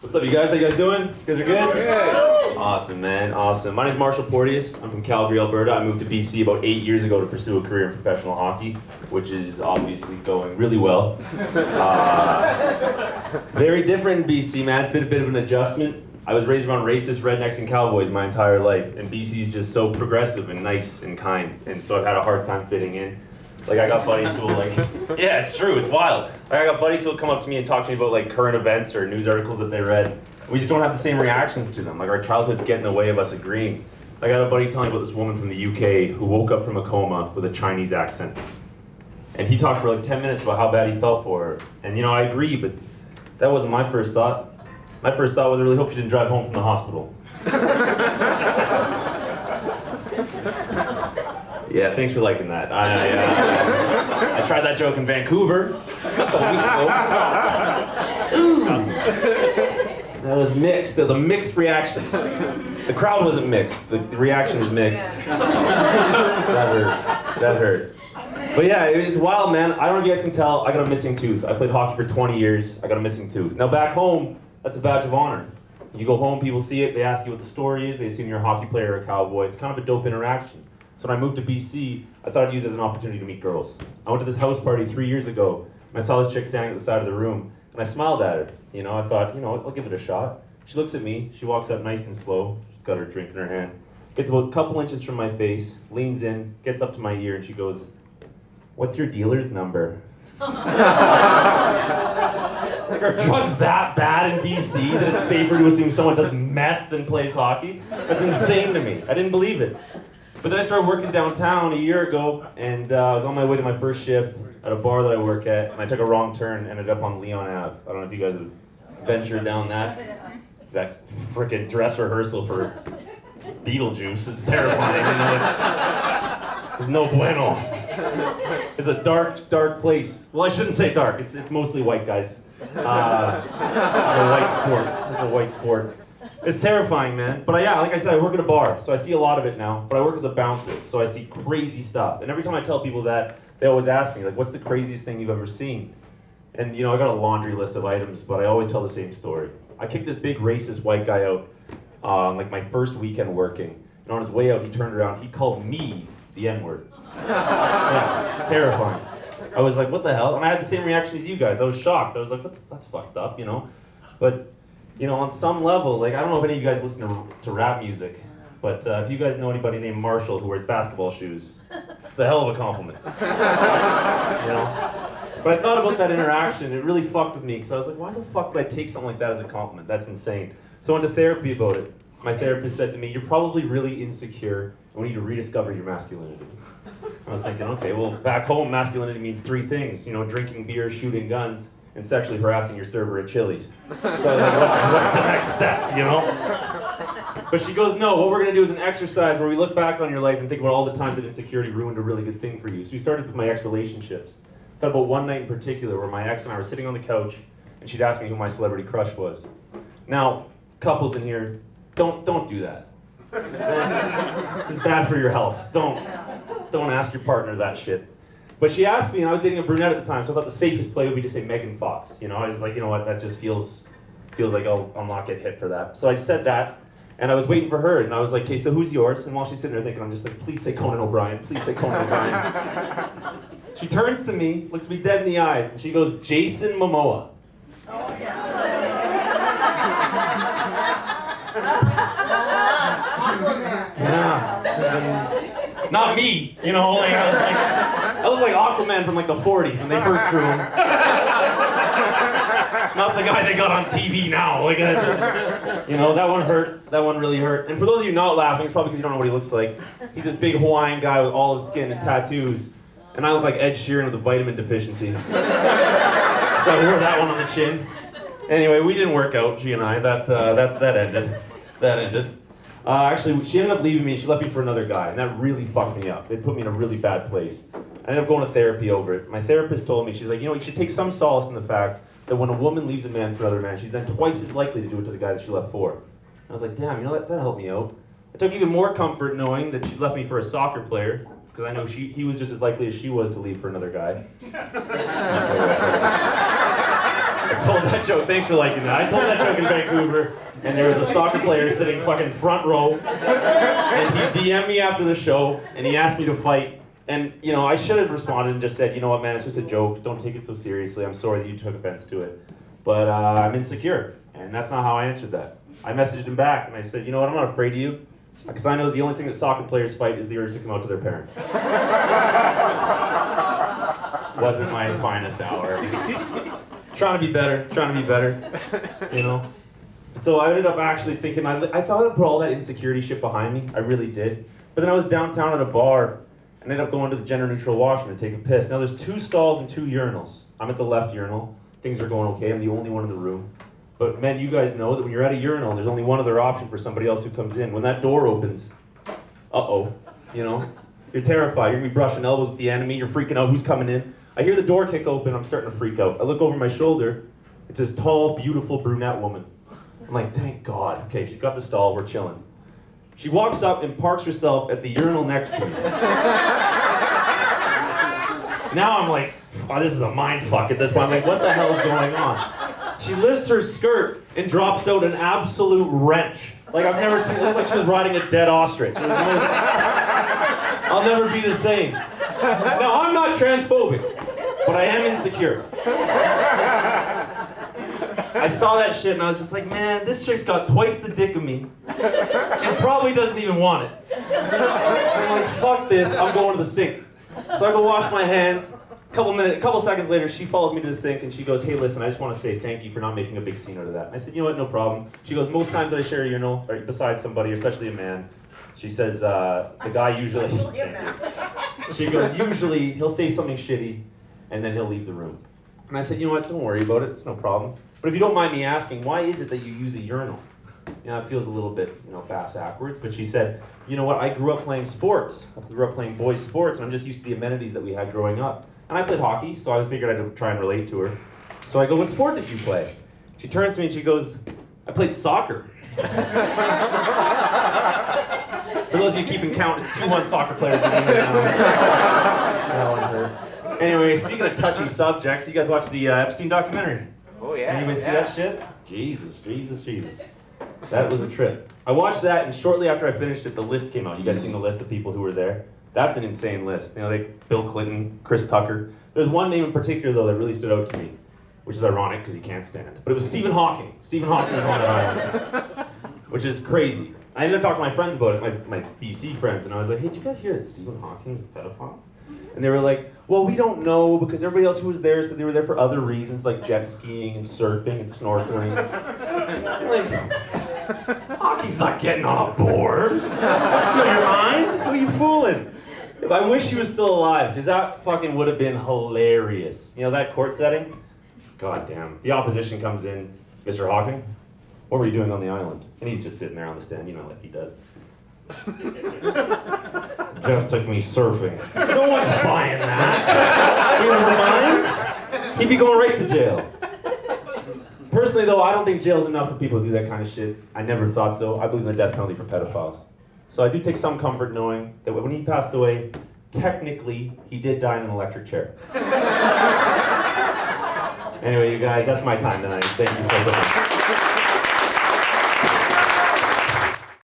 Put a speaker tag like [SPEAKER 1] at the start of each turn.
[SPEAKER 1] What's up, you guys? How you guys doing? You guys are good? Good. Awesome, man. Awesome. My name is Marshall Porteous. I'm from Calgary, Alberta. I moved to BC about 8 years ago to pursue a career in professional hockey, which is obviously going really well. Very different in BC, man. It's been a bit of an adjustment. I was raised around racist rednecks and cowboys my entire life, and BC is just so progressive and nice and kind, and so I've had a hard time fitting in. Like, I got buddies who will, like, yeah, it's true, it's wild. Like, I got buddies who will come up to me and talk to me about, like, current events or news articles that they read. We just don't have the same reactions to them. Like, our childhoods get in the way of us agreeing. I got a buddy telling me about this woman from the UK who woke up from a coma with a Chinese accent. And he talked for, like, 10 minutes about how bad he felt for her. And, you know, I agree, but that wasn't my first thought. My first thought was I really hope she didn't drive home from the hospital. Yeah, thanks for liking that. I tried that joke in Vancouver a couple weeks ago. That was mixed. There was a mixed reaction. The crowd wasn't mixed. The reaction was mixed. That hurt. But yeah, it was wild, man. I don't know if you guys can tell, I got a missing tooth. I played hockey for 20 years. I got a missing tooth. Now back home, that's a badge of honor. You go home, people see it, they ask you what the story is, they assume you're a hockey player or a cowboy. It's kind of a dope interaction. So when I moved to BC, I thought I'd use it as an opportunity to meet girls. I went to this house party 3 years ago, and I saw this chick standing at the side of the room, and I smiled at her. You know, I thought, you know, I'll give it a shot. She looks at me, she walks up nice and slow, she's got her drink in her hand, gets about a couple inches from my face, leans in, gets up to my ear, and she goes, "What's your dealer's number?" Like, are drugs that bad in BC that it's safer to assume someone does meth than plays hockey? That's insane to me. I didn't believe it. But then I started working downtown a year ago, and I was on my way to my first shift at a bar that I work at, and I took a wrong turn and ended up on Leon Ave. I don't know if you guys have ventured down that frickin' dress rehearsal for Beetlejuice is terrifying. You know, it's no bueno. It's a dark, dark place. Well, I shouldn't say dark. It's mostly white guys. It's a white sport. It's a white sport. It's terrifying, man. But yeah, like I said, I work at a bar, so I see a lot of it now. But I work as a bouncer, so I see crazy stuff. And every time I tell people that, they always ask me, like, what's the craziest thing you've ever seen? And, you know, I got a laundry list of items, but I always tell the same story. I kicked this big racist white guy out on, like, my first weekend working. And on his way out, he turned around, he called me the N-word. Yeah, terrifying. I was like, what the hell? And I had the same reaction as you guys. I was shocked. I was like, that's fucked up, you know? But, you know, on some level, like, I don't know if any of you guys listen to rap music, but if you guys know anybody named Marshall who wears basketball shoes, it's a hell of a compliment. You know? But I thought about that interaction, it really fucked with me, because I was like, why the fuck would I take something like that as a compliment? That's insane. So I went to therapy about it. My therapist said to me, you're probably really insecure, and we need to rediscover your masculinity. I was thinking, okay, well, back home, masculinity means three things, you know, drinking beer, shooting guns, and sexually harassing your server at Chili's. So I was like, what's the next step, you know? But she goes, no, what we're gonna do is an exercise where we look back on your life and think about all the times that insecurity ruined a really good thing for you. So we started with my ex-relationships. I thought about one night in particular where my ex and I were sitting on the couch and she'd ask me who my celebrity crush was. Now, couples in here, don't do that. It's bad for your health. Don't ask your partner that shit. But she asked me, and I was dating a brunette at the time, so I thought the safest play would be to say Megan Fox. You know, I was like, you know what, that just feels like I'll not get hit for that. So I said that, and I was waiting for her, and I was like, okay, so who's yours? And while she's sitting there thinking, I'm just like, please say Conan O'Brien, please say Conan O'Brien. She turns to me, looks me dead in the eyes, and she goes, Jason Momoa. Oh, yeah. Yeah. Not me, you know, like I look like Aquaman from like the 40s when they first drew him. Not the guy they got on TV now. Like, you know, that one hurt. That one really hurt. And for those of you not laughing, it's probably because you don't know what he looks like. He's this big Hawaiian guy with olive skin and tattoos, and I look like Ed Sheeran with a vitamin deficiency. So I wore that one on the chin. Anyway, we didn't work out, she and I. That ended. That ended. Actually, she ended up leaving me. She left me for another guy, and that really fucked me up. It put me in a really bad place. I ended up going to therapy over it. My therapist told me, she's like, you know, you should take some solace in the fact that when a woman leaves a man for another man, she's then twice as likely to do it to the guy that she left for. I was like, damn, you know, that helped me out. I took even more comfort knowing that she left me for a soccer player, because I know he was just as likely as she was to leave for another guy. I told that joke, thanks for liking that. I told that joke in Vancouver, and there was a soccer player sitting fucking front row, and he DM'd me after the show, and he asked me to fight. And, you know, I should have responded and just said, you know what, man, it's just a joke. Don't take it so seriously. I'm sorry that you took offense to it. But I'm insecure, and that's not how I answered that. I messaged him back, and I said, you know what, I'm not afraid of you, because I know the only thing that soccer players fight is the urge to come out to their parents. Wasn't my finest hour. Trying to be better, you know? So I ended up actually thinking, I thought I'd put all that insecurity shit behind me. I really did. But then I was downtown at a bar, and ended up going to the gender neutral washroom to take a piss. Now there's 2 stalls and 2 urinals. I'm at the left urinal. Things are going okay. I'm the only one in the room. But men, you guys know that when you're at a urinal, there's only one other option for somebody else who comes in. When that door opens, uh-oh, you know? You're terrified. You're gonna be brushing elbows with the enemy. You're freaking out. Who's coming in? I hear the door kick open. I'm starting to freak out. I look over my shoulder. It's this tall, beautiful brunette woman. I'm like, thank God. Okay, she's got the stall. We're chilling. She walks up and parks herself at the urinal next to me. Now I'm like, oh, this is a mind fuck at this point. I'm like, what the hell is going on? She lifts her skirt and drops out an absolute wrench. Like I've never seen it. Looked like she was riding a dead ostrich. It was the most... I'll never be the same. Now I'm not transphobic, but I am insecure. I saw that shit and I was just like, man, this chick's got twice the dick of me and probably doesn't even want it. I'm like, fuck this, I'm going to the sink. So I go wash my hands. A couple seconds later, she follows me to the sink and she goes, hey, listen, I just want to say thank you for not making a big scene out of that. And I said, you know what, no problem. She goes, most times that I share a urinal, or besides somebody, especially a man, she says, the guy usually, she goes, usually he'll say something shitty and then he'll leave the room. And I said, you know what, don't worry about it, it's no problem. But if you don't mind me asking, why is it that you use a urinal? You know, it feels a little bit, you know, backwards, but she said, you know what, I grew up playing sports. I grew up playing boys' sports, and I'm just used to the amenities that we had growing up. And I played hockey, so I figured I'd try and relate to her. So I go, what sport did you play? She turns to me and she goes, I played soccer. For those of you keeping count, it's 2-1 soccer players in England now. Anyway, speaking of touchy subjects, you guys watch the Epstein documentary?
[SPEAKER 2] Oh yeah.
[SPEAKER 1] Anybody see that shit? Jesus. That was a trip. I watched that, and shortly after I finished it, the list came out. You guys seen the list of people who were there? That's an insane list. You know, Bill Clinton, Chris Tucker. There's one name in particular, though, that really stood out to me, which is ironic because he can't stand. But it was Stephen Hawking. Stephen Hawking was on that island, which is crazy. I ended up talking to my friends about it, my BC friends, and I was like, hey, did you guys hear that Stephen Hawking's a pedophile? And they were like, well, we don't know, because everybody else who was there said they were there for other reasons, like jet skiing and surfing and snorkeling. I'm like, Hawking's not getting on a board. You know your mind? Who are you fooling? I wish he was still alive, because that fucking would have been hilarious. You know, that court setting? God damn. The opposition comes in, Mr. Hawking, what were you doing on the island? And he's just sitting there on the stand, you know, like he does. Jeff took me surfing. No one's buying that. You know, minds? He'd be going right to jail. Personally, though, I don't think jail's enough for people to do that kind of shit. I never thought so. I believe in the death penalty for pedophiles. So I do take some comfort knowing that when he passed away, technically, he did die in an electric chair. Anyway, you guys, that's my time tonight. Thank you so much.